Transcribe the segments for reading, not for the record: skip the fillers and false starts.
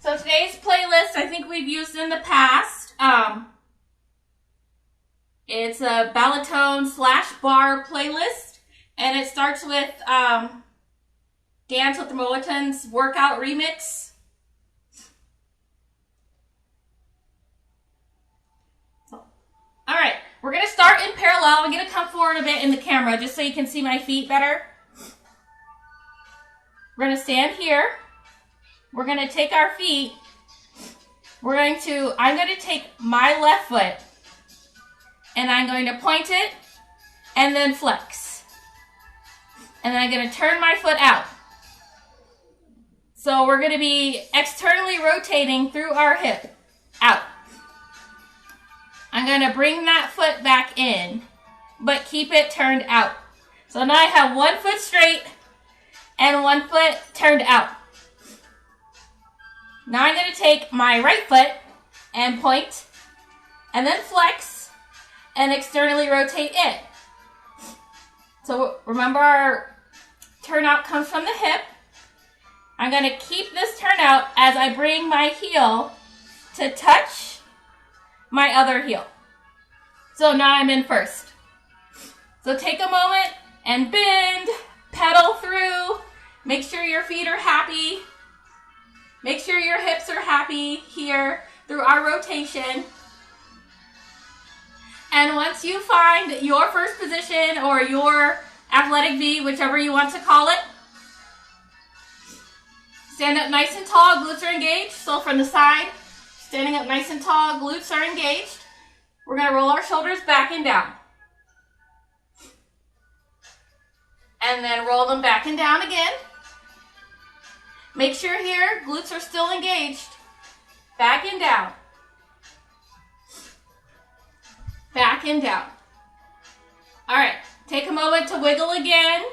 So today's playlist, I think we've used in the past. It's a Ballatone / bar playlist, and it starts with Dance with the Militants workout remix. All right, we're gonna start in parallel. I'm gonna come forward a bit in the camera just so you can see my feet better. We're gonna stand here. We're gonna take our feet. I'm gonna take my left foot and I'm going to point it and then flex. And then I'm gonna turn my foot out. So we're gonna be externally rotating through our hip, out. I'm gonna bring that foot back in, but keep it turned out. So now I have one foot straight and one foot turned out. Now I'm going to take my right foot and point, and then flex, and externally rotate it. So remember, our turnout comes from the hip. I'm going to keep this turnout as I bring my heel to touch my other heel. So now I'm in first. So take a moment and bend, pedal through. Make sure your feet are happy. Make sure your hips are happy here through our rotation. And once you find your first position or your athletic V, whichever you want to call it, stand up nice and tall, glutes are engaged. So from the side, standing up nice and tall, glutes are engaged. We're going to roll our shoulders back and down. And then roll them back and down again. Make sure here, glutes are still engaged. Back and down. Back and down. All right, take a moment to wiggle again.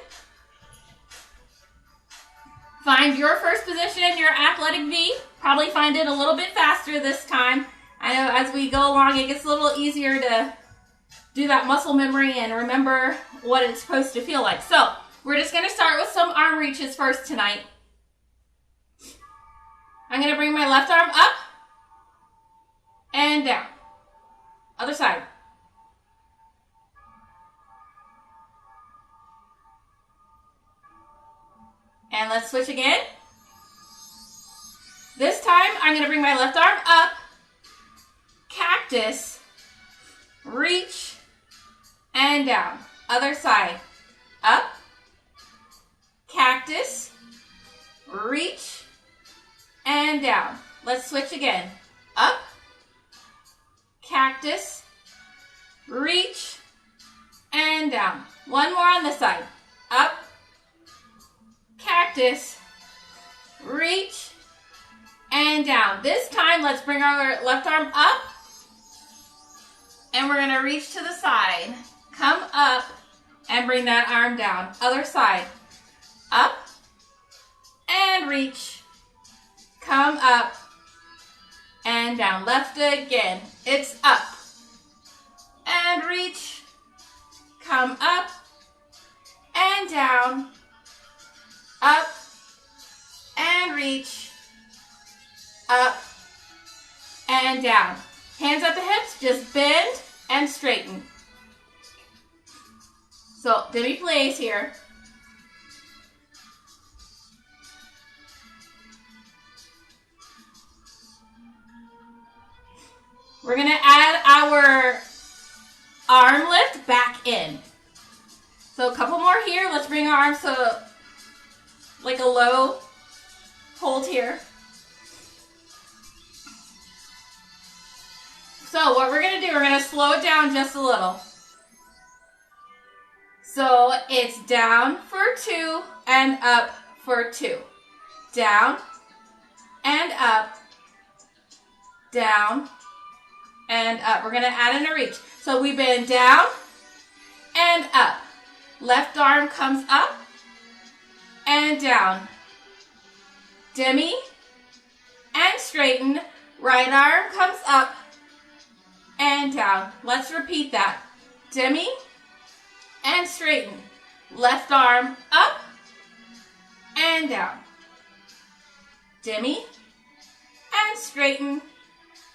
Find your first position, your athletic V. Probably find it a little bit faster this time. I know as we go along, it gets a little easier to do that muscle memory and remember what it's supposed to feel like. So we're just going to start with some arm reaches first tonight. I'm going to bring my left arm up and down. Other side. And let's switch again. This time, I'm going to bring my left arm up, cactus, reach, and down. Other side. Up, cactus, reach, and down. Let's switch again. Up, cactus, reach, and down. One more on this side. Up, cactus, reach, and down. This time, let's bring our left arm up, and we're going to reach to the side. Come up, and bring that arm down. Other side. Up, and reach. Come up and down. Left again. It's up and reach. Come up and down. Up and reach. Up and down. Hands at the hips. Just bend and straighten. So demi-plies here. We're going to add our arm lift back in. So a couple more here. Let's bring our arms to like a low hold here. So what we're going to do, we're going to slow it down just a little. So it's down for 2 and up for 2. Down and up, down and up. We're going to add in a reach. So we bend down and up. Left arm comes up and down. Demi and straighten. Right arm comes up and down. Let's repeat that. Demi and straighten. Left arm up and down. Demi and straighten.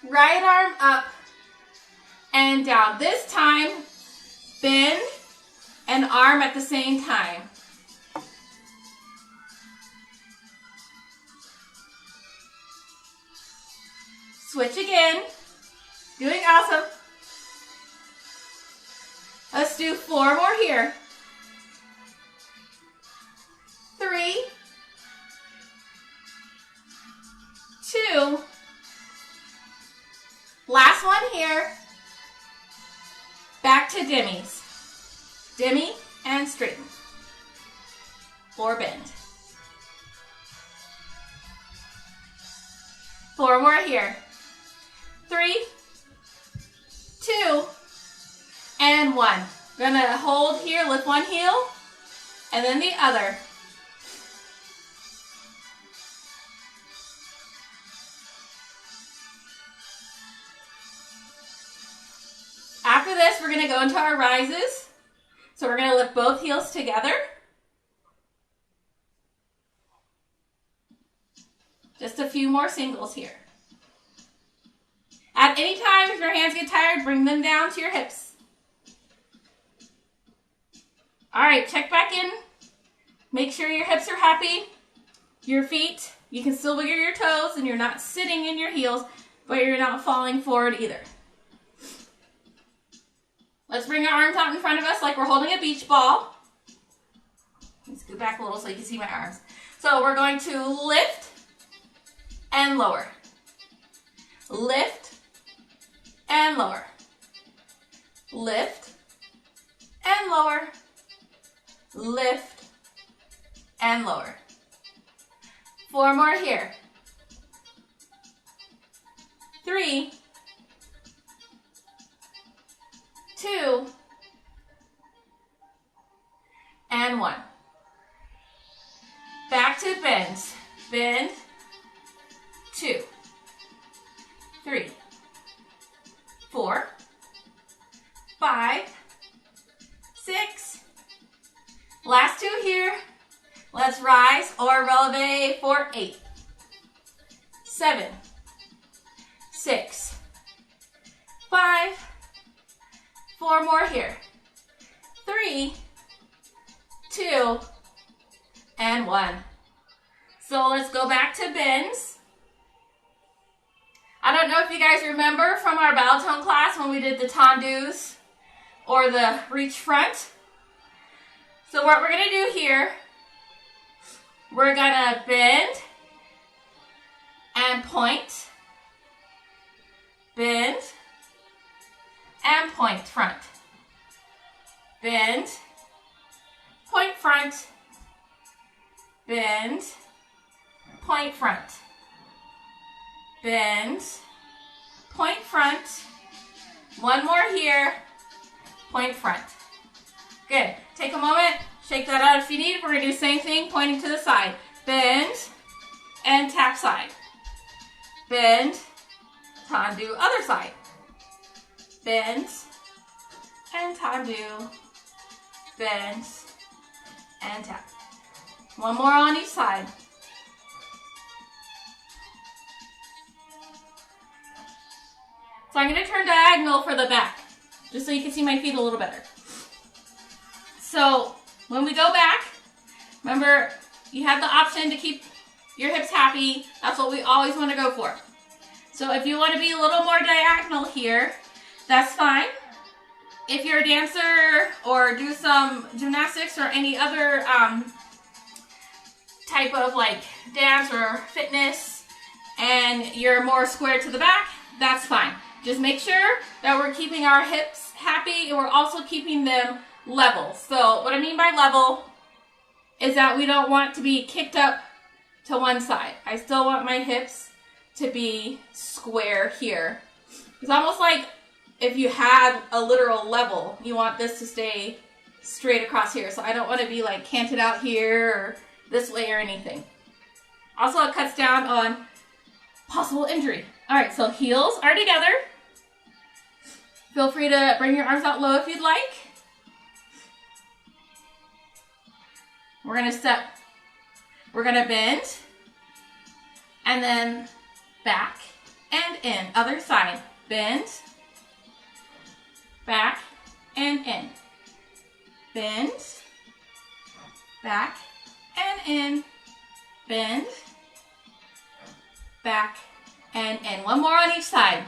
Right arm up and down. This time, bend and arm at the same time. Switch again. Doing awesome. Let's do 4 more here. 3, 2. Last one here. Back to dimmies. Dimmy and straighten. Or bend. 4 more here. 3, 2, and 1. We're gonna hold here, lift one heel, and then the other. After this, we're gonna go into our rises. So we're gonna lift both heels together. Just a few more singles here. At any time, if your hands get tired, bring them down to your hips. All right, check back in. Make sure your hips are happy. Your feet, you can still wiggle your toes and you're not sitting in your heels, but you're not falling forward either. Let's bring our arms out in front of us like we're holding a beach ball. Let's scoot back a little so you can see my arms. So we're going to lift and lower. Lift and lower. Lift and lower. Lift and lower. 4 more here. 3, 2, and 1. Back to bends. Bend, 2, 3, 4, 5, 6. Last 2 here. Let's rise or releve for 8, 7, 6, 5, 4 more here. 3, 2, and 1. So let's go back to bends. I don't know if you guys remember from our bell tone class when we did the tendus or the reach front. So what we're going to do here, we're going to bend and point, bend and point front, bend, point front, bend, point front, bend, point front. 1 more here, point front. Good. Take a moment, shake that out if you need. We're going to do the same thing, pointing to the side. Bend and tap side. Bend, tendu other side. Bend and tendu. Bend and tap. 1 more on each side. So I'm going to turn diagonal for the back, just so you can see my feet a little better. So when we go back, remember you have the option to keep your hips happy. That's what we always want to go for. So if you want to be a little more diagonal here, that's fine. If you're a dancer or do some gymnastics or any other type of like dance or fitness and you're more square to the back, that's fine. Just make sure that we're keeping our hips happy and we're also keeping them level. So what I mean by level is that we don't want to be kicked up to one side. I still want my hips to be square here. It's almost like if you had a literal level, you want this to stay straight across here. So I don't want to be like canted out here or this way or anything. Also, it cuts down on possible injury. All right, so heels are together. Feel free to bring your arms out low if you'd like. We're gonna bend, and then back, and in. Other side. Bend, back, and in. Bend, back, and in. Bend, back, and in. One more on each side.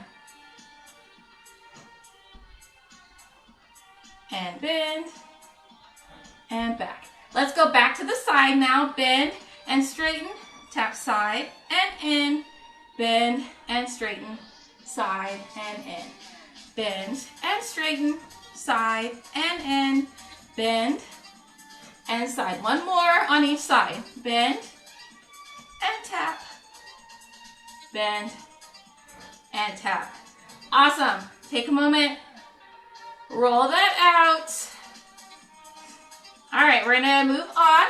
And bend, and back. Let's go back to the side now. Bend and straighten, tap side and in. Bend and straighten, side and in. Bend and straighten, side and in. Bend and side. One more on each side. Bend and tap. Bend and tap. Awesome. Take a moment. Roll that out. All right, we're gonna move on.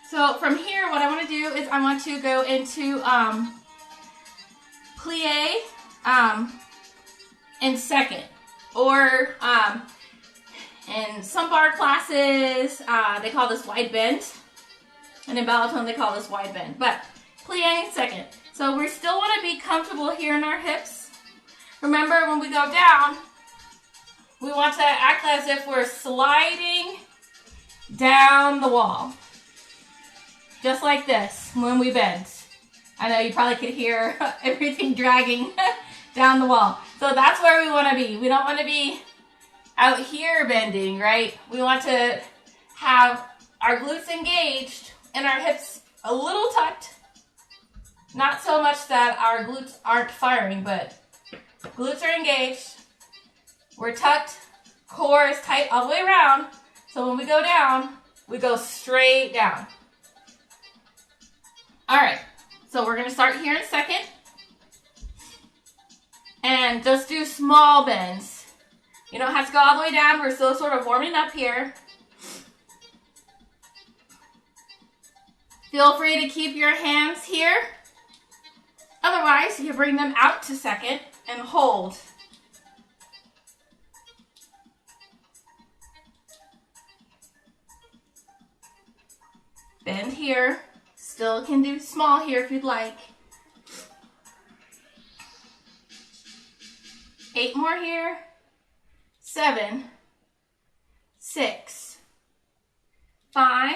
So from here, what I want to do is I want to go into plie in second, or in some barre classes they call this wide bend, and in Balaton they call this wide bend. But plie in second. So we still want to be comfortable here in our hips. Remember, when we go down, we want to act as if we're sliding down the wall. Just like this when we bend. I know you probably could hear everything dragging down the wall. So that's where we want to be. We don't want to be out here bending, right? We want to have our glutes engaged and our hips a little tucked. Not so much that our glutes aren't firing, but glutes are engaged. We're tucked. Core is tight all the way around. So when we go down, we go straight down. All right. So we're going to start here in a second. And just do small bends. You don't have to go all the way down. We're still sort of warming up here. Feel free to keep your hands here. Otherwise, you can bring them out to second and hold. Bend here. Still can do small here if you'd like. 8 more here. 7, 6, 5,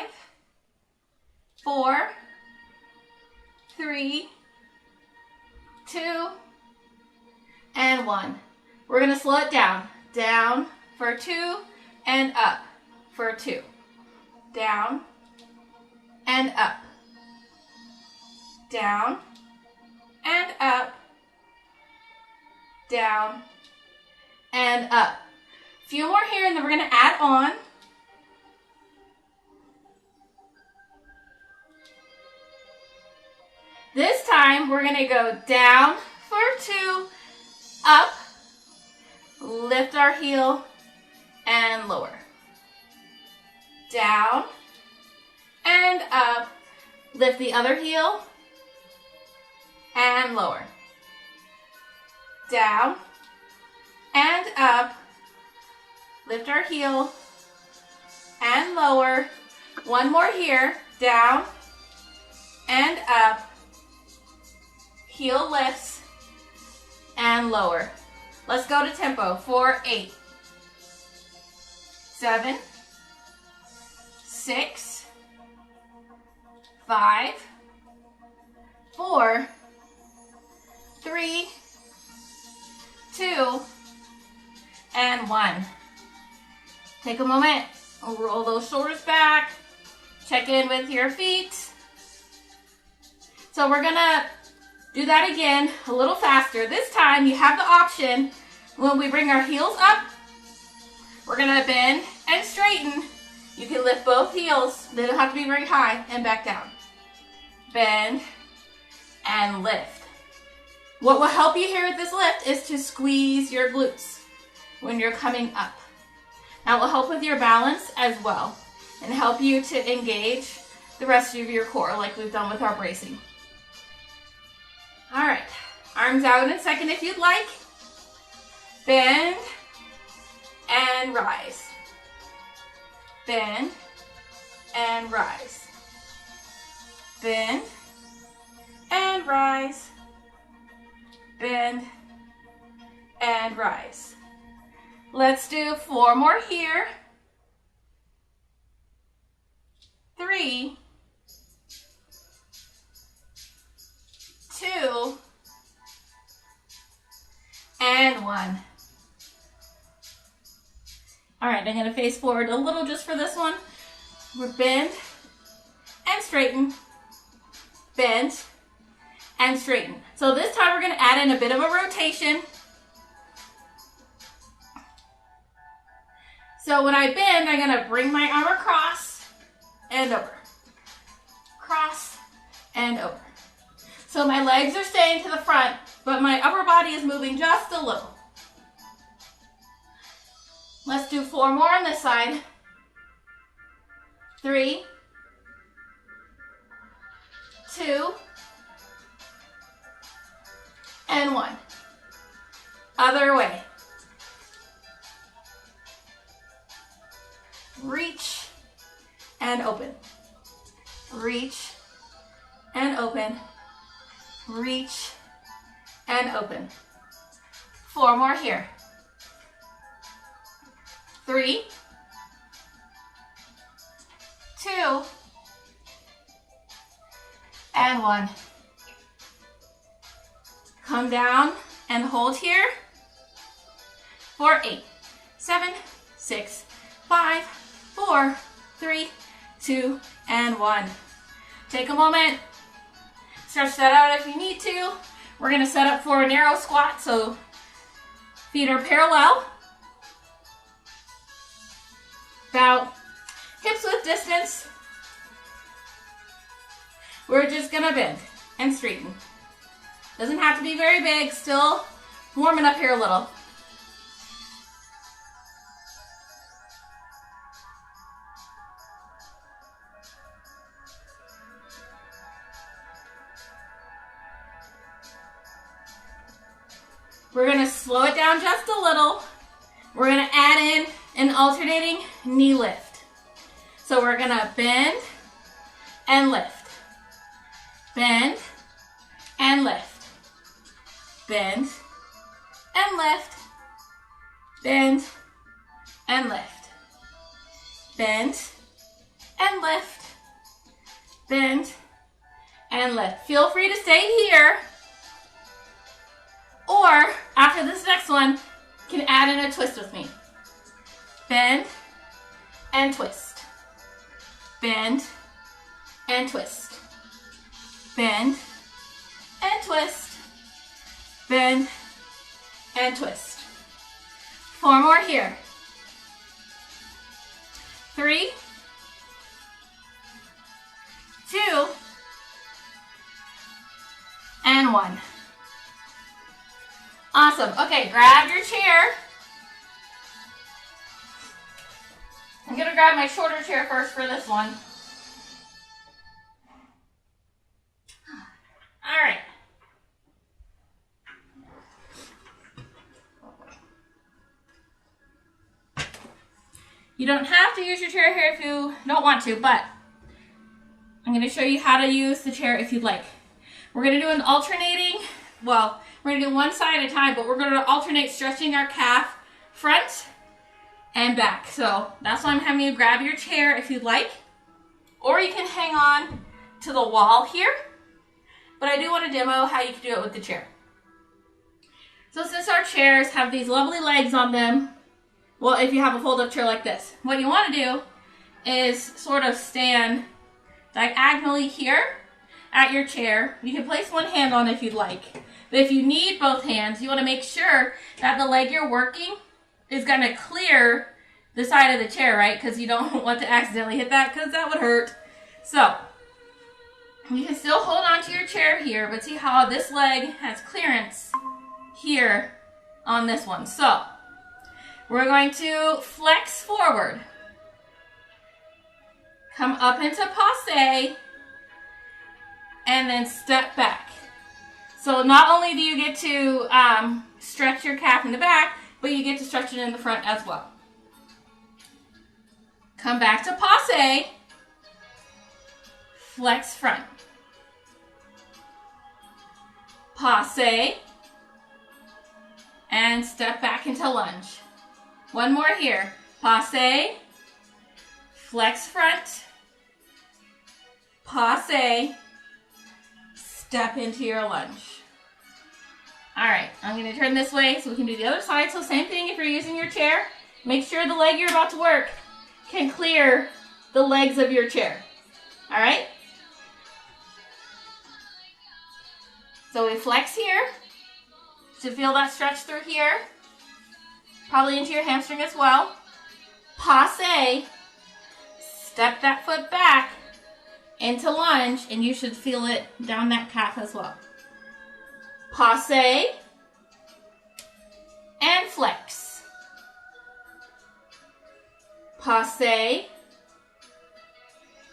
4, 3, 2, and 1. We're going to slow it down. Down for 2 and up for 2. Down and up. Down and up. Down and up. A few more here, and then we're going to add on. This time we're going to go down for 2, up, lift our heel, and lower. Down and up, lift the other heel, and lower. Down and up, lift our heel, and lower. One more here. Down and up, heel lifts, and lower. Let's go to tempo for 8, 7, 6, 5, 4, 3, 2, and 1. Take a moment, roll those shoulders back, check in with your feet. So we're gonna do that again a little faster. This time you have the option, when we bring our heels up, we're gonna bend and straighten. You can lift both heels, they don't have to be very high, and back down. Bend and lift. What will help you here with this lift is to squeeze your glutes when you're coming up. That will help with your balance as well and help you to engage the rest of your core like we've done with our bracing. All right, arms out in a second if you'd like. Bend and rise. Bend and rise. Bend and rise, bend, and rise. Let's do 4 more here. 3, 2, and 1. All right, I'm gonna face forward a little just for this one. We're bend and straighten, bend and straighten. So this time we're gonna add in a bit of a rotation. So when I bend, I'm gonna bring my arm across and over, cross and over. So my legs are staying to the front, but my upper body is moving just a little. Let's do 4 more on this side. 3, 2, and 1. Other way. Reach and open. Reach and open. Reach and open. 4 more here. 3, 2, and 1. Come down and hold here for 8, 7, 6, 5, 4, 3, 2, and 1. Take a moment. Stretch that out if you need to. We're going to set up for a narrow squat, so feet are parallel. About hips width distance. We're just going to bend and straighten. Doesn't have to be very big, still warming up here a little. We're going to slow it down just a little. We're going to add in an alternating knee lift. So we're going to bend and lift. Bend and lift. Bend and lift. Bend and lift. Bend and lift. Bend and lift. Feel free to stay here. Or after this next one, you can add in a twist with me. Bend and twist. Bend and twist. Bend and twist. Bend and twist. 4 more here. 3, 2, and 1. Awesome. Okay, grab your chair. I'm going to grab my shorter chair first for this one. All right. You don't have to use your chair here if you don't want to, but I'm going to show you how to use the chair if you'd like. We're going to do an alternating, well, we're going to do one side at a time, but we're going to alternate stretching our calf front and back. So that's why I'm having you grab your chair if you'd like, or you can hang on to the wall here. But I do want to demo how you can do it with the chair. So since our chairs have these lovely legs on them, well, if you have a fold-up chair like this, what you want to do is sort of stand diagonally here at your chair. You can place one hand on if you'd like. But if you need both hands, you want to make sure that the leg you're working is going to clear the side of the chair, right? Because you don't want to accidentally hit that, because that would hurt. So you can still hold on to your chair here, but see how this leg has clearance here on this one. So we're going to flex forward. Come up into passe, and then step back. So not only do you get to stretch your calf in the back, but you get to stretch it in the front as well. Come back to passe, flex front. passe, and step back into lunge. One more here. Passe, flex front, passe, step into your lunge. All right, I'm going to turn this way so we can do the other side. So same thing if you're using your chair. Make sure the leg you're about to work can clear the legs of your chair. All right? So we flex here. So feel that stretch through here. Probably into your hamstring as well. Passe. Step that foot back into lunge, and you should feel it down that calf as well. Passe. And flex. Passe.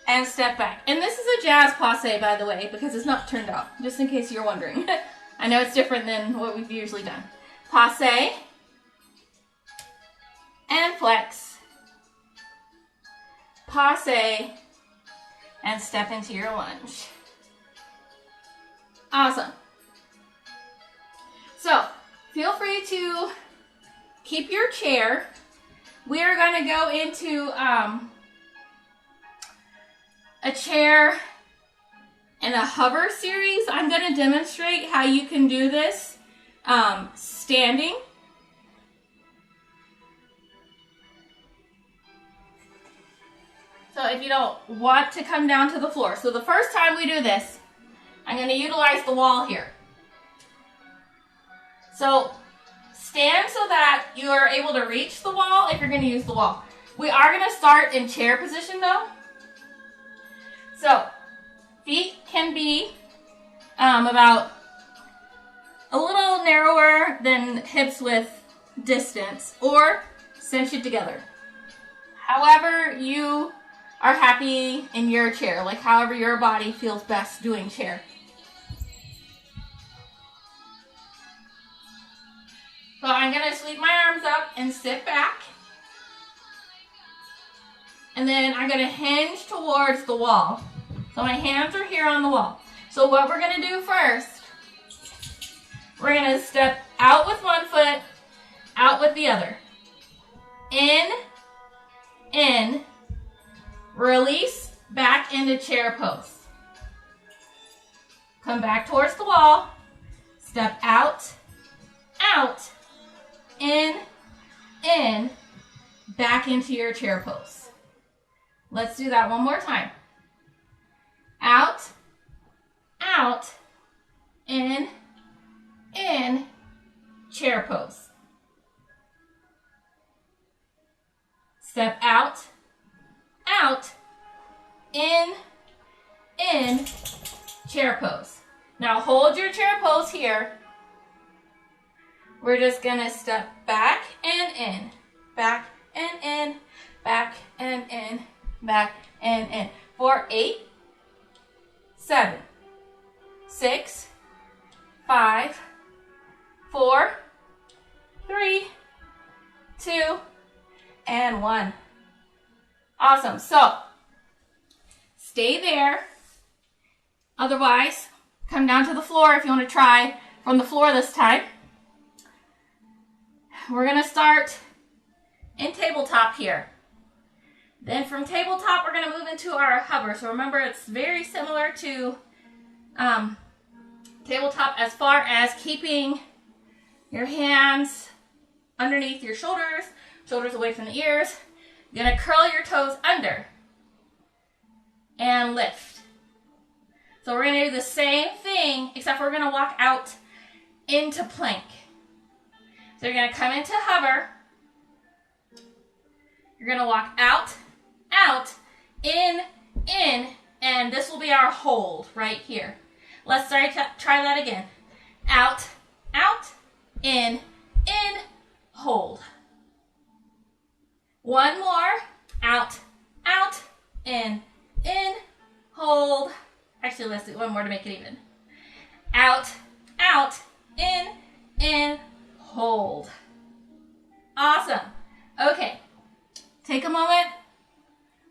And step back. And this is a jazz passe, by the way, because it's not turned out, just in case you're wondering. I know it's different than what we've usually done. Passe. And flex. Passe. And step into your lunge. Awesome. So, feel free to keep your chair. We are going to go into a chair and a hover series. I'm going to demonstrate how you can do this standing. So if you don't want to come down to the floor. So the first time we do this, I'm going to utilize the wall here. So stand so that you are able to reach the wall if you're going to use the wall. We are going to start in chair position though. So feet can be about a little narrower than hips width distance, or cinch it together. However you are happy in your chair, like however your body feels best doing chair. So I'm going to sweep my arms up and sit back. And then I'm going to hinge towards the wall. So my hands are here on the wall. So what we're going to do first, we're going to step out with one foot, out with the other. In, release, back into chair pose. Come back towards the wall, step out, in, back into your chair pose. Let's do that one more time. Out, in, chair pose. Step out, in, chair pose. Now hold your chair pose here. We're just gonna step back and in, back and in, back and in, back and in. For 8, 7, 6, 5, 4, 3, 2, and 1. Awesome. So stay there. Otherwise, come down to the floor if you want to try from the floor this time. We're going to start in tabletop here. Then from tabletop, we're going to move into our hover. So remember, it's very similar to tabletop as far as keeping your hands underneath your shoulders, shoulders away from the ears. You're going to curl your toes under and lift. So we're going to do the same thing, except we're going to walk out into plank. So you're going to come into hover. You're going to walk out, in, and this will be our hold right here. Let's try that again. Out, in, hold. One more. Out, in, hold. Actually, let's do one more to make it even. Out, in, hold. Awesome. Okay. Take a moment.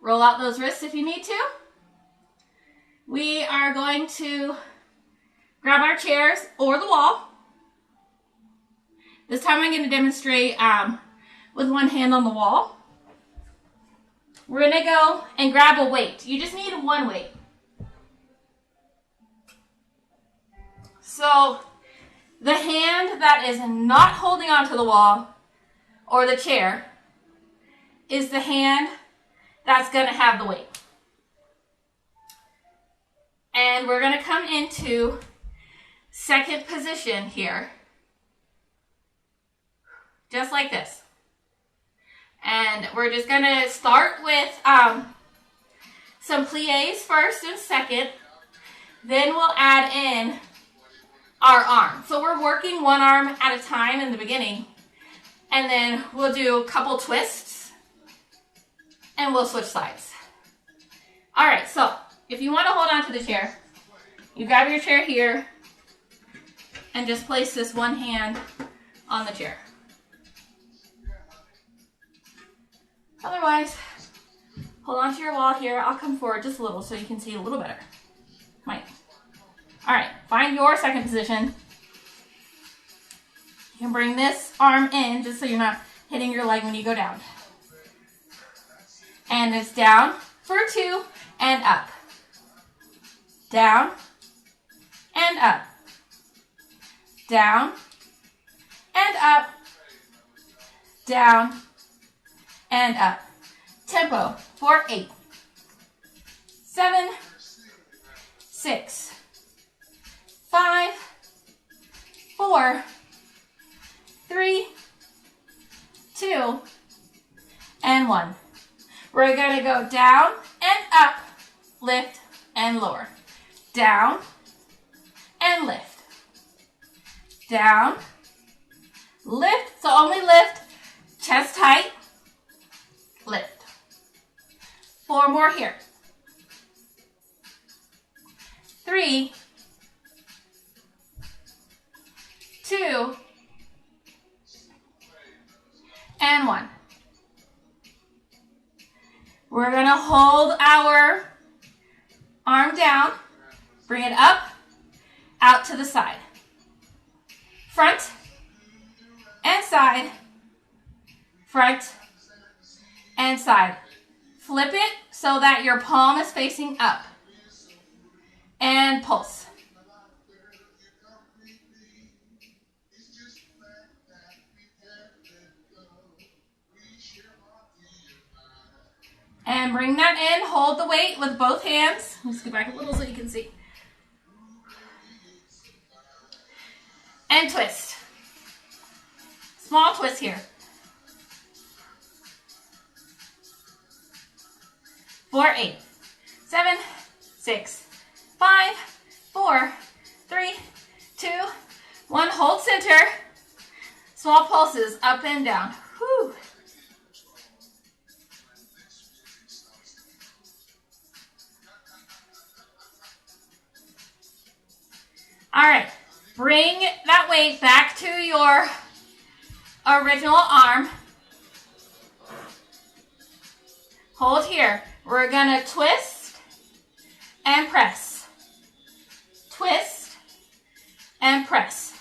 Roll out those wrists if you need to. We are going to grab our our chairs or the wall. This time I'm going to demonstrate with one hand on the wall. We're going to go and grab a weight. You just need one weight. So the hand that is not holding onto the wall or the chair is the hand that's going to have the weight. And we're going to come into second position here. Just like this. And we're just going to start with some plies first and second. Then we'll add in our arm. So we're working one arm at a time in the beginning. And then we'll do a couple twists. And we'll switch sides. All right, so if you want to hold on to the chair, you grab your chair here and just place this one hand on the chair. Otherwise, hold on to your wall here. I'll come forward just a little so you can see a little better. Mike. All right, find your second position. You can bring this arm in just so you're not hitting your leg when you go down. And it's down for 2 and up. Down and up. Down and up. Down and up. Tempo for 8, 7, 6, 5, 4, 3, 2, and 1. We're going to go down and up, lift and lower. Down and lift. Down, lift, so only lift, chest tight, lift. 4 more here. 3, 2, and 1. We're going to hold our arm down, bring it up, out to the side. Front and side, front and side. Flip it so that your palm is facing up. And pulse. And bring that in. Hold the weight with both hands. Let's go back a little so you can see. And twist. Small twist here. 4, 8, 7, 6, 5, 4, 3, 2, 1. Hold center. Small pulses up and down. Whew. All right, bring that weight back to your original arm. Hold here. We're gonna twist and press. Twist and press.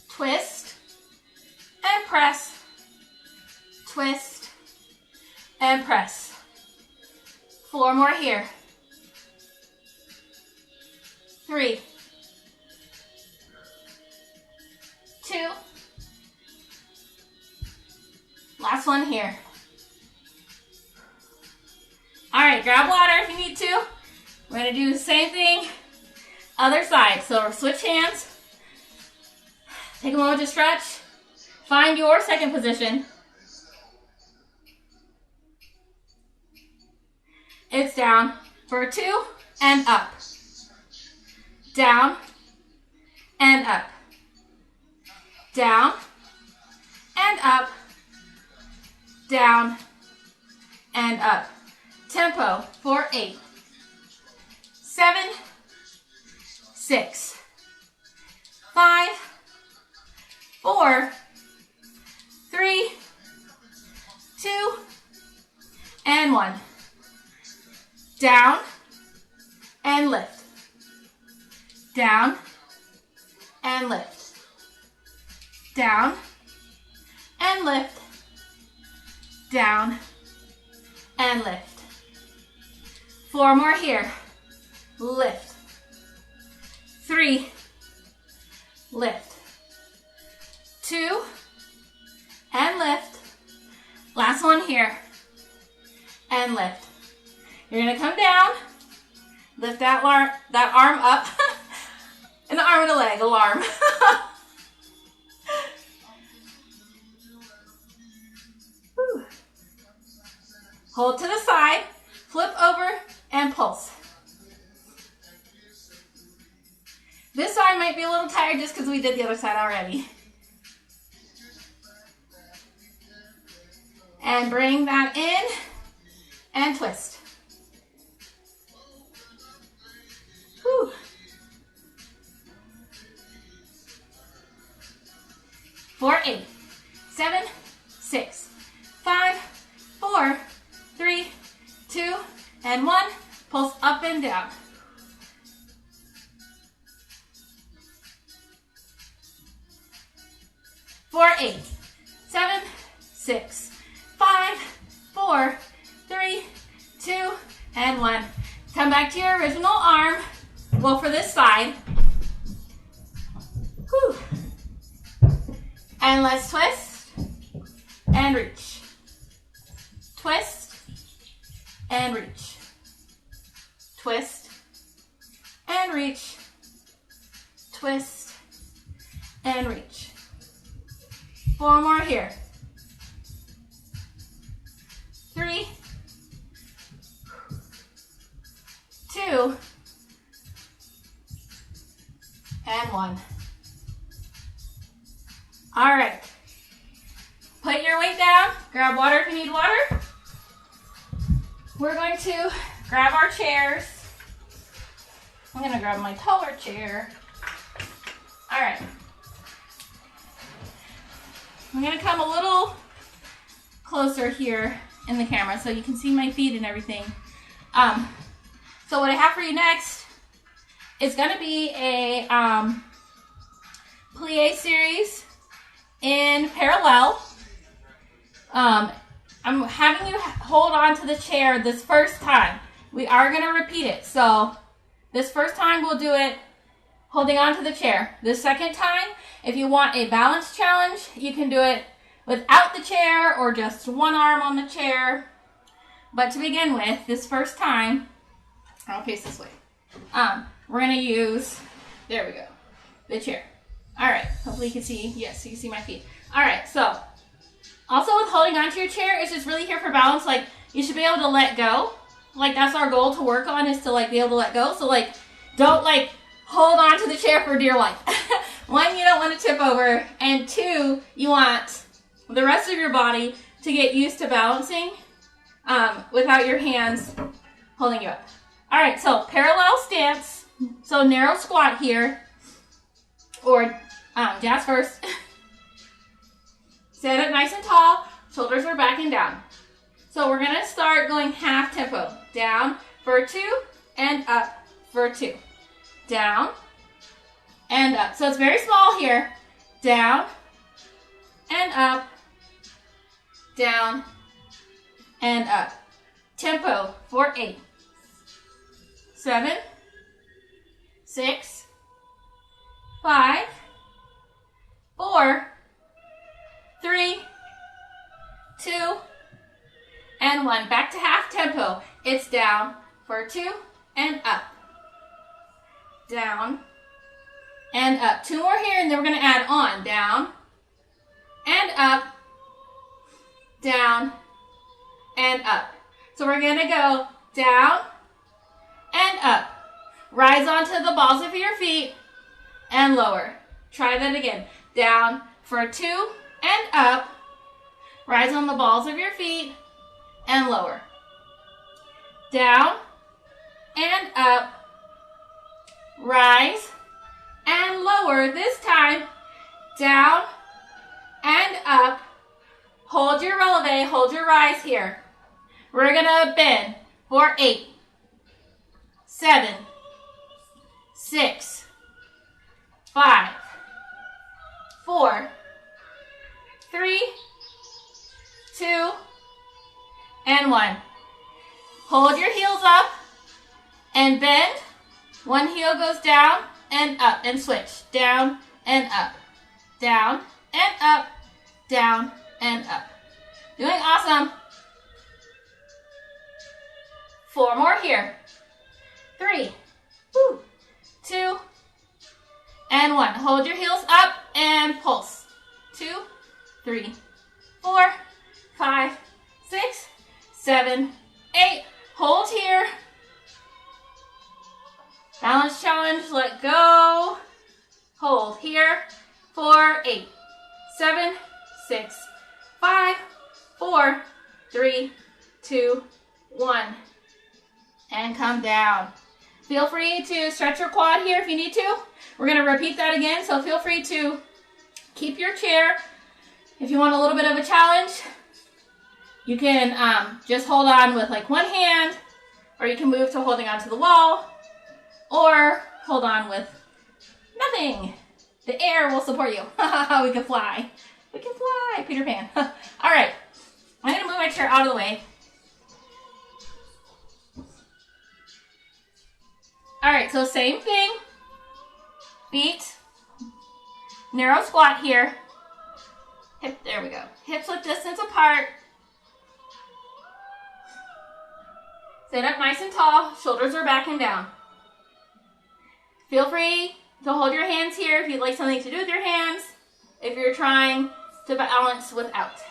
Twist and press. Twist and press. 4 more here. 3, 2. Last one here. All right, grab water if you need to. We're gonna do the same thing, other side. So switch hands. Take a moment to stretch. Find your second position. It's down for 2 and up. Down and up. Down and up. Down and up. Tempo for 8, 7, 6, 5, 4, 3, 2, and 1. Down and lift. Down and lift. Down and lift. Down and lift. 4 more here. Lift. 3, lift. 2, and lift. Last one here, and lift. You're gonna come down, lift that arm up, and the arm and the leg, alarm. Hold to the side, flip over, and pulse. This side might be a little tired just because we did the other side already. And bring that in and twist. Whew. For 8, 7, 6, 5, 4, 3, 2, and 1. Pulse up and down. For 8, 7, 6, 5, 4, 3, 2, and 1. Come back to your original arm. Well, for this side. Whew. And let's twist and reach. Twist and reach. Twist and reach. Twist and reach. 4 more here. 3, 2, and 1. All right. Put your weight down. Grab water if you need water. We're going to grab our chairs. I'm going to grab my taller chair. All right. I'm going to come a little closer here in the camera so you can see my feet and everything. So what I have for you next is going to be a plie series in parallel. I'm having you hold on to the chair this first time. We are going to repeat it. So this first time we'll do it holding on to the chair. The second time, if you want a balance challenge, you can do it without the chair or just one arm on the chair. But to begin with, this first time, I'll face this way. We're going to use, there we go, the chair. All right, hopefully you can see, yes, you can see my feet. All right, so also with holding onto your chair, it's just really here for balance. Like, you should be able to let go. Like, that's our goal to work on, is to like be able to let go. So like, don't like hold on to the chair for dear life. 1, you don't want to tip over, and 2, you want the rest of your body to get used to balancing without your hands holding you up. All right, so parallel stance. So narrow squat here, or jazz first. Stand up nice and tall, shoulders are back and down. So we're gonna start going half tempo. Down for 2, and up for 2. Down, and up. So it's very small here. Down, and up, down, and up. Tempo for 8, 7, 6, 5, 4, 3, 2, and 1. Back to half tempo. It's down for 2 and up. Down and up. 2 more here, and then we're going to add on. Down and up, down and up. So we're going to go down and up. Rise onto the balls of your feet and lower. Try that again. Down for 2 and up. Rise on the balls of your feet and lower. Down and up. Rise and lower. This time, down and up. Hold your releve, hold your rise here. We're gonna bend for 8, 7, 6, 5, 4, 3, 2, and 1. Hold your heels up and bend. One heel goes down and up and switch. Down and up. Down and up. Down and up. Doing awesome. 4 more here. 3, 2, and 1. Hold your heels up and pulse. 2, 3, 4, 5, 6, 7, 8. Hold here. Balance challenge, let go. Hold here. 4, 8, 7, 6, 5, 4, 3, 2, 1. And come down. Feel free to stretch your quad here if you need to. We're going to repeat that again, so feel free to keep your chair. If you want a little bit of a challenge, you can just hold on with like one hand, or you can move to holding onto the wall, or hold on with nothing. The air will support you. We can fly. We can fly, Peter Pan. All right, I'm going to move my chair out of the way. All right, so same thing. Feet, narrow squat here. Hip, there we go. Hips width distance apart. Sit up nice and tall. Shoulders are back and down. Feel free to hold your hands here if you'd like something to do with your hands, if you're trying to balance without.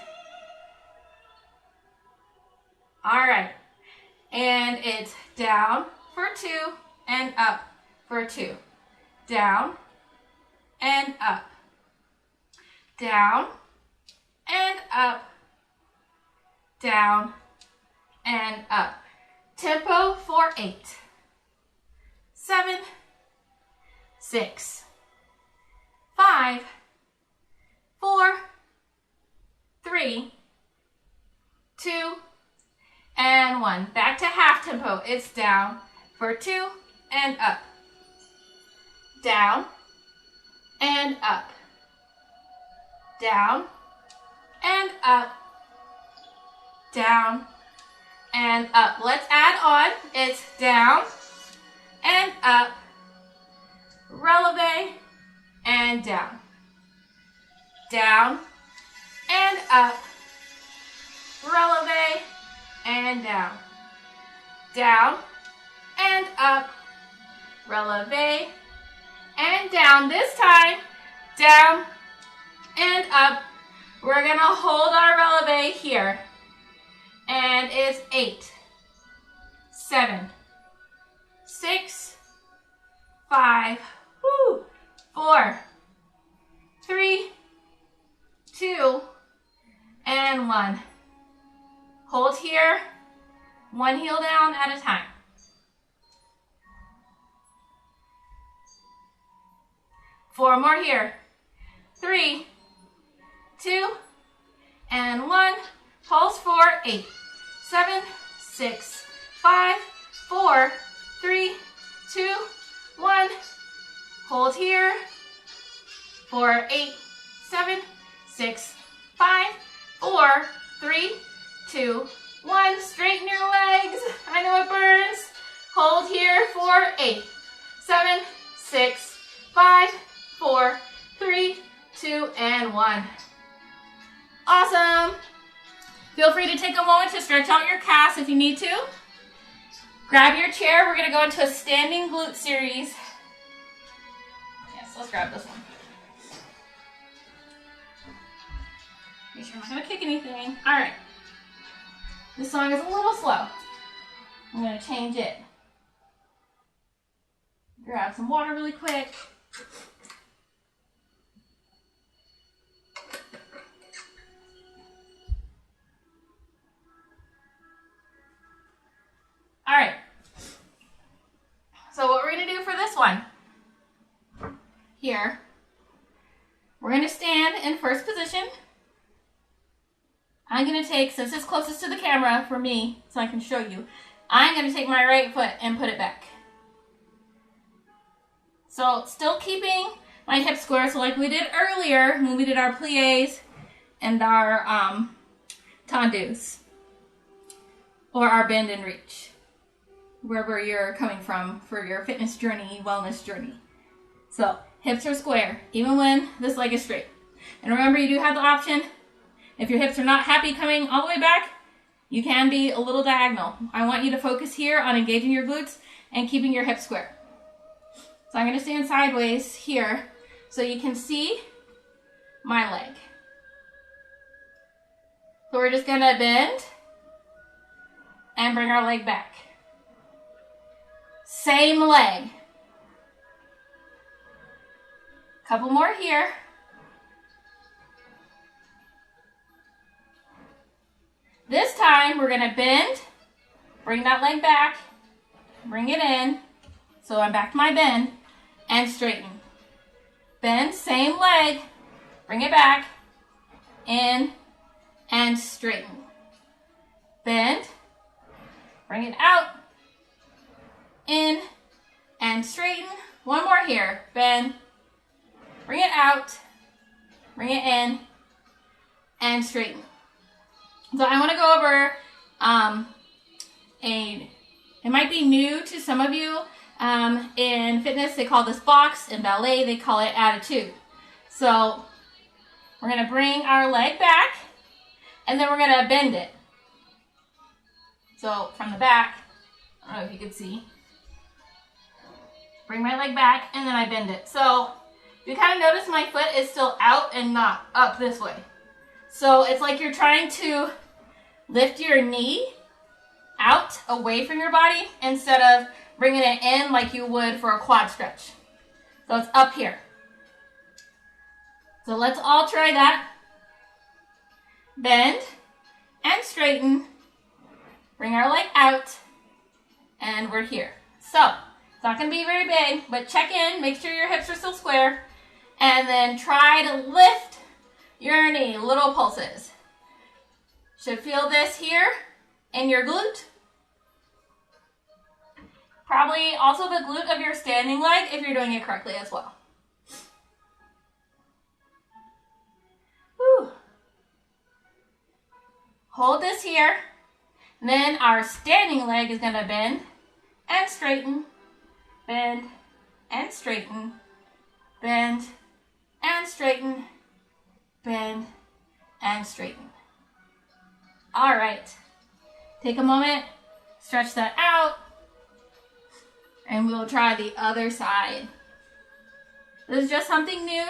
All right, and it's down for 2 and up for 2. Down and up. Down and up. Down and up. Tempo for 8, 7, 6, 5, 4, 3, 2, and 1. Back to half tempo. It's down for 2 and up. Down and up. Down and up. Down and up. Let's add on. It's down and up. Releve and down. Down and up. Releve and down. Down and up. Releve and down. This time, down and up. We're going to hold our releve here. And it's 8, 7, 6, 5, 4, 3, 2, and 1. Hold here, one heel down at a time. Four more here. 3, 2, and 1. Pulse for 8, 7, 6, 5, 4, 3, 2, 1. Hold here for 8, 7, 6, 5, 4, 3, 2, 1. Straighten your legs. I know it burns. Hold here for 8, 7, 6, 5, 4, 3, 2, and 1. Awesome. Feel free to take a moment to stretch out your calves if you need to. Grab your chair. We're going to go into a standing glute series. Yes, let's grab this one. Make sure I'm not going to kick anything. All right. This song is a little slow. I'm going to change it. Grab some water really quick. All right, so what we're going to do for this one, here, we're going to stand in first position. I'm going to take, since it's closest to the camera for me, so I can show you, I'm going to take my right foot and put it back. So still keeping my hip square. So like we did earlier when we did our plies and our tendus, or our bend and reach, wherever you're coming from for your fitness journey, wellness journey. So hips are square, even when this leg is straight. And remember, you do have the option, if your hips are not happy coming all the way back, you can be a little diagonal. I want you to focus here on engaging your glutes and keeping your hips square. So I'm going to stand sideways here so you can see my leg. So we're just going to bend and bring our leg back. Same leg. Couple more here. This time we're going to bend, bring that leg back, bring it in. So I'm back to my bend and straighten. Bend, same leg, bring it back, in and straighten. Bend, bring it out, in and straighten. One more here. Bend, bring it out, bring it in and straighten. So I want to go over it might be new to some of you. In fitness, they call this box. In ballet, they call it attitude. So we're going to bring our leg back, and then we're going to bend it. So from the back, I don't know if you can see. Bring my leg back, and then I bend it. So you kind of notice my foot is still out and not up this way. So it's like you're trying to lift your knee out away from your body instead of bringing it in like you would for a quad stretch. So it's up here. So let's all try that. Bend and straighten. Bring our leg out. And we're here. So it's not going to be very big, but check in. Make sure your hips are still square. And then try to lift your knee. Little pulses. Should feel this here in your glute. Probably also the glute of your standing leg if you're doing it correctly as well. Whew. Hold this here. And then our standing leg is going to bend and straighten, bend and straighten, bend and straighten, bend and straighten. All right. Take a moment, stretch that out, and we'll try the other side. This is just something new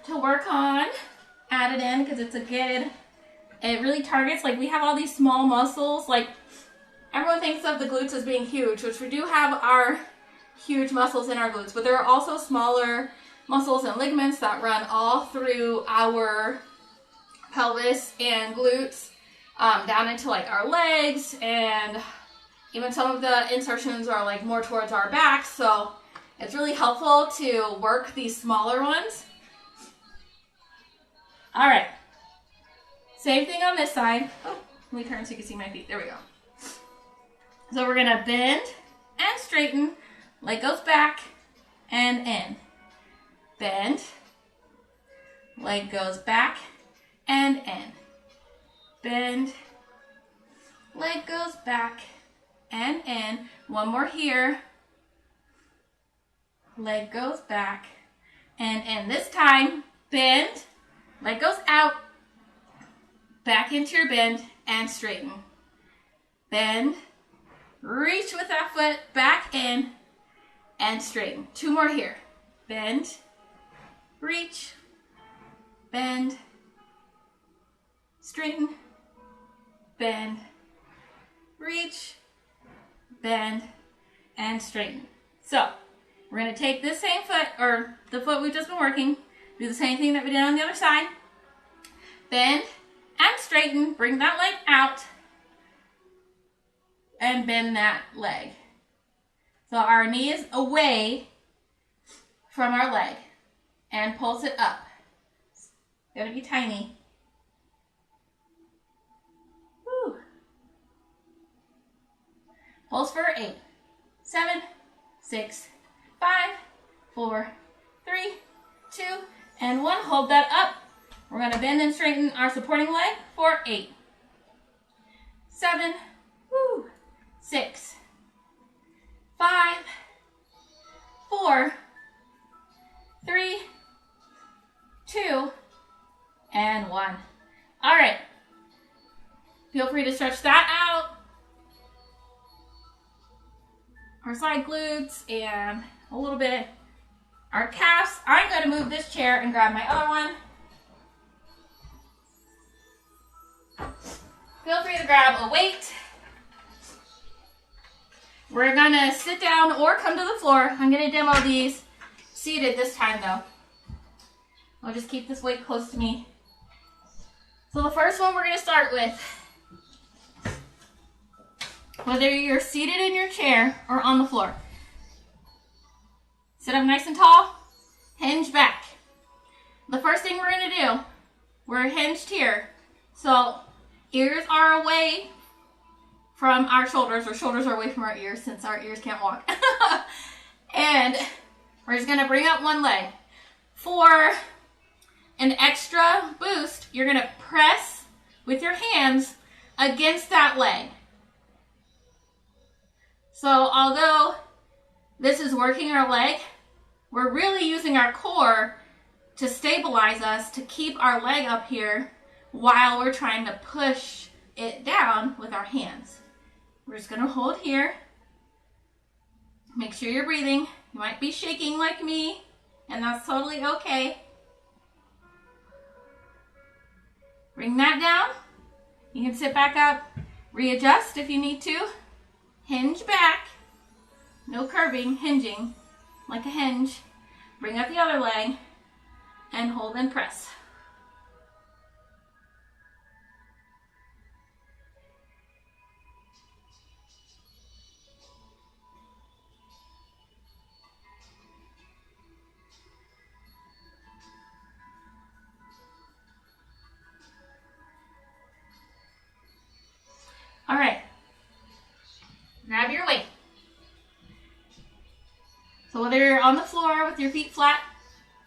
to work on. Add it in because it's a good, it really targets, like we have all these small muscles. Like everyone thinks of the glutes as being huge, which we do have our huge muscles in our glutes, but there are also smaller muscles and ligaments that run all through our pelvis and glutes, down into like our legs, and even some of the insertions are like more towards our back. So it's really helpful to work these smaller ones. All right, same thing on this side. Oh, let me turn so you can see my feet. There we go. So we're gonna bend and straighten. Leg goes back and in. Bend. Leg goes back and in. Bend. Leg goes back and in. One more here. Leg goes back and in. This time, bend. Leg goes out. Back into your bend and straighten. Bend. Reach with that foot back in and straighten. Two more here. Bend. Reach. Bend. Straighten. Bend. Reach. Bend. And straighten. So we're going to take this same foot, or the foot we've just been working, do the same thing that we did on the other side. Bend and straighten. Bring that leg out. And bend that leg. So our knee is away from our leg. And pulse it up. It's gotta be tiny. Woo. Pulse for 8, 7, 6, 5, 4, 3, 2, and 1. Hold that up. We're going to bend and straighten our supporting leg for 8, 7, 6, 5, 4, 3, 2, and 1. All right. Feel free to stretch that out. Our side glutes and a little bit our calves. I'm going to move this chair and grab my other one. Feel free to grab a weight. We're going to sit down or come to the floor. I'm going to demo these seated this time though. I'll just keep this weight close to me. So the first one we're going to start with, whether you're seated in your chair or on the floor, sit up nice and tall, hinge back. The first thing we're going to do, we're hinged here. So ears are away from our shoulders, or shoulders are away from our ears since our ears can't walk. And we're just going to bring up one leg. For an extra boost, you're going to press with your hands against that leg. So although this is working our leg, we're really using our core to stabilize us, to keep our leg up here while we're trying to push it down with our hands. We're just going to hold here. Make sure you're breathing. You might be shaking like me, and that's totally okay. Bring that down. You can sit back up, readjust if you need to. Hinge back. No curving, hinging like a hinge. Bring up the other leg and hold and press. All right. Grab your weight. So whether you're on the floor with your feet flat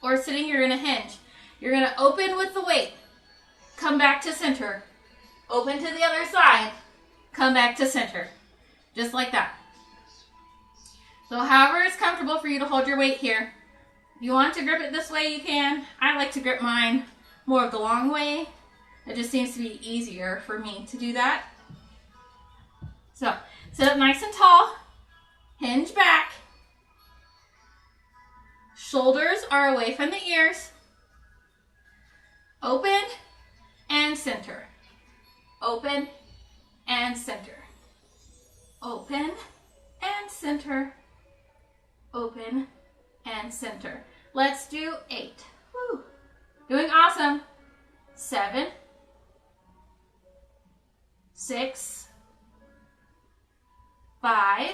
or sitting, you're going to hinge. You're going to open with the weight. Come back to center. Open to the other side. Come back to center. Just like that. So however is comfortable for you to hold your weight here. If you want to grip it this way, you can. I like to grip mine more of the long way. It just seems to be easier for me to do that. So sit up nice and tall. Hinge back. Shoulders are away from the ears. Open and center. Open and center. Open and center. Open and center. Let's do 8. Woo. Doing awesome. 7, 6, 5,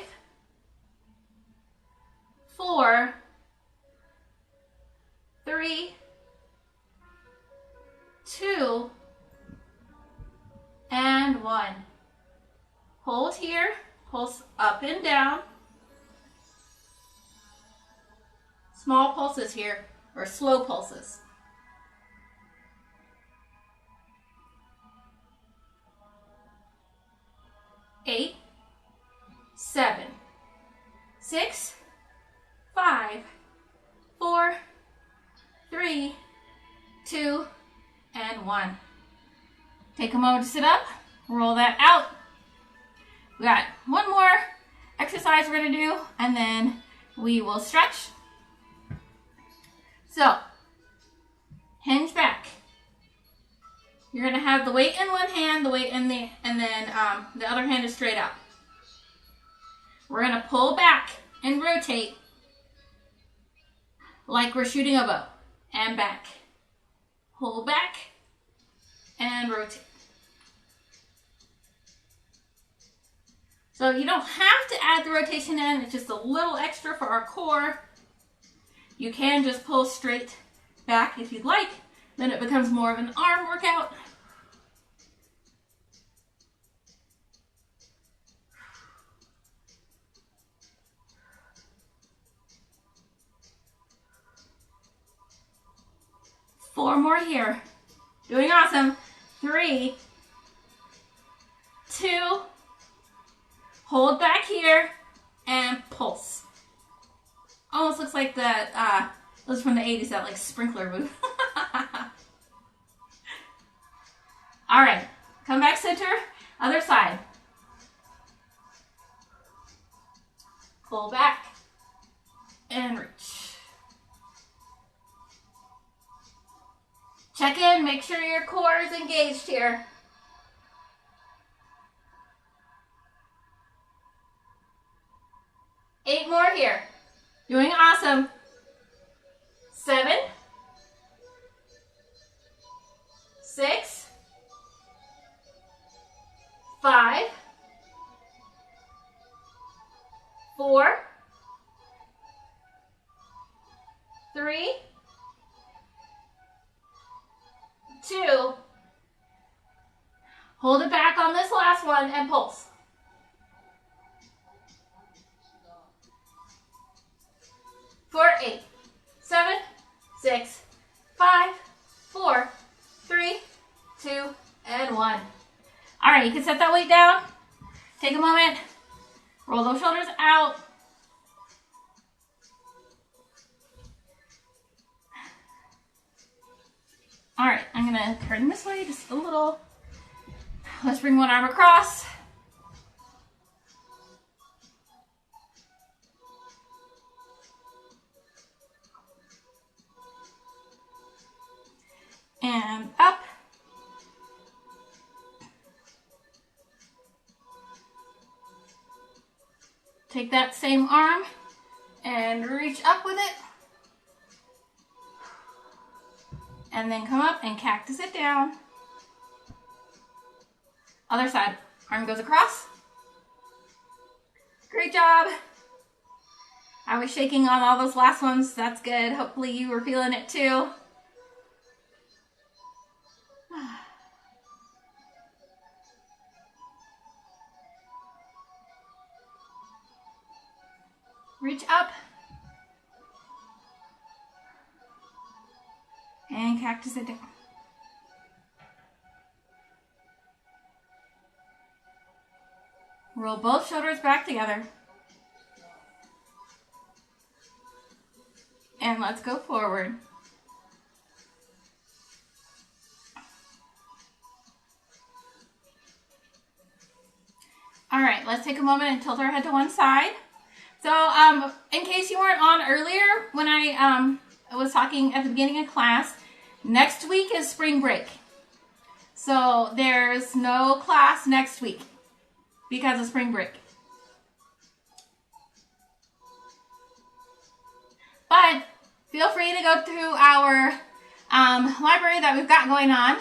4, 3, 2, and 1. Hold here, pulse up and down. Small pulses here, or slow pulses. Eight, 7, 6, 5, 4, 3, 2, and 1. Take a moment to sit up, roll that out. We got one more exercise we're going to do, and then we will stretch. So, hinge back. You're going to have the weight in one hand, the weight in the, and then the other hand is straight up. We're going to pull back and rotate like we're shooting a bow. And back. Pull back and rotate. So you don't have to add the rotation in. It's just a little extra for our core. You can just pull straight back if you'd like. Then it becomes more of an arm workout. 4 more here. Doing awesome. 3, 2, hold back here, and pulse. Almost looks like that, those from the 80s, that like sprinkler move. All right, come back center, other side. Pull back and reach. Check in, make sure your core is engaged here. Eight more here. Doing awesome. 7, 6, 5, 4, 3, 2. Hold it back on this last one and pulse. For 8, 7, 6, 5, 4, 3, 2, and 1. All right, you can set that weight down. Take a moment. Roll those shoulders out. All right, I'm gonna turn this way just a little. Let's bring one arm across. And up. Take that same arm and reach up with it. And then come up and cactus it down. Other side. Arm goes across. Great job. I was shaking on all those last ones. That's good. Hopefully you were feeling it too. Reach up. And cactus it down. Roll both shoulders back together. And let's go forward. All right, let's take a moment and tilt our head to one side. So in case you weren't on earlier when I was talking at the beginning of class, next week is spring break. So there's no class next week because of spring break. But feel free to go through our library that we've got going on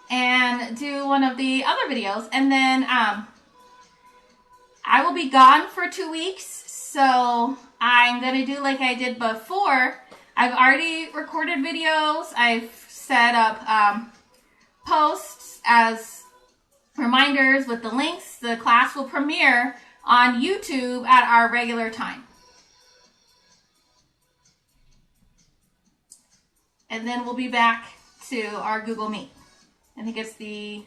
and do one of the other videos. And then I will be gone for 2 weeks. So I'm going to do like I did before. I've already recorded videos. I've set up posts as reminders with the links. The class will premiere on YouTube at our regular time. And then we'll be back to our Google Meet. I think it's the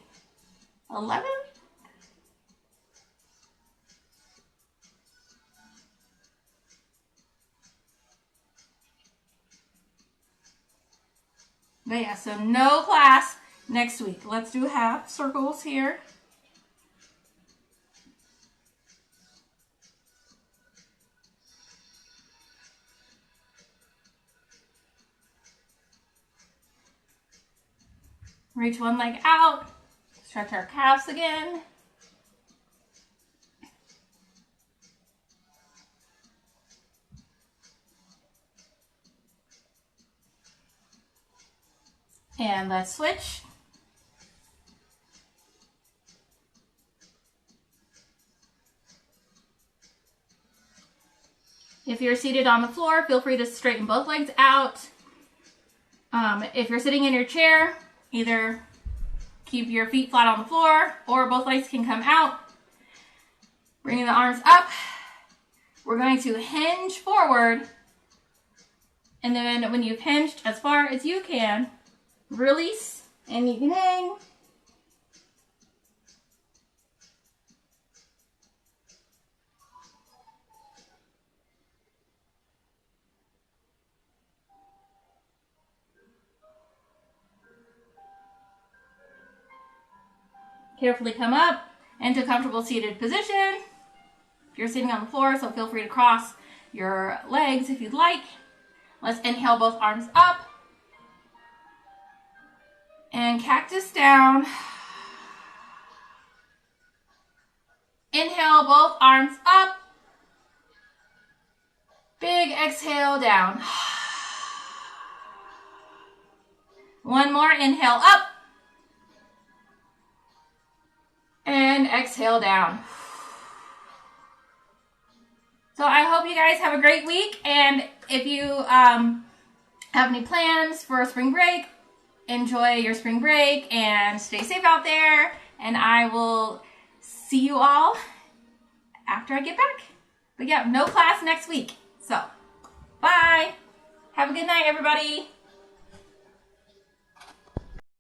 11th? But yeah, so no class next week. Let's do half circles here. Reach one leg out. Stretch our calves again. And let's switch. If you're seated on the floor, feel free to straighten both legs out. If you're sitting in your chair, either keep your feet flat on the floor or both legs can come out. Bringing the arms up. We're going to hinge forward. And then when you've hinged as far as you can, release, and you can hang. Carefully come up into a comfortable seated position. You're sitting on the floor, so feel free to cross your legs if you'd like. Let's inhale both arms up. And cactus down. Inhale, both arms up. Big exhale down. One more, inhale up. And exhale down. So I hope you guys have a great week. And if you have any plans for a spring break, enjoy your spring break and stay safe out there. And I will see you all after I get back. But yeah, no class next week. So, bye. Have a good night, everybody.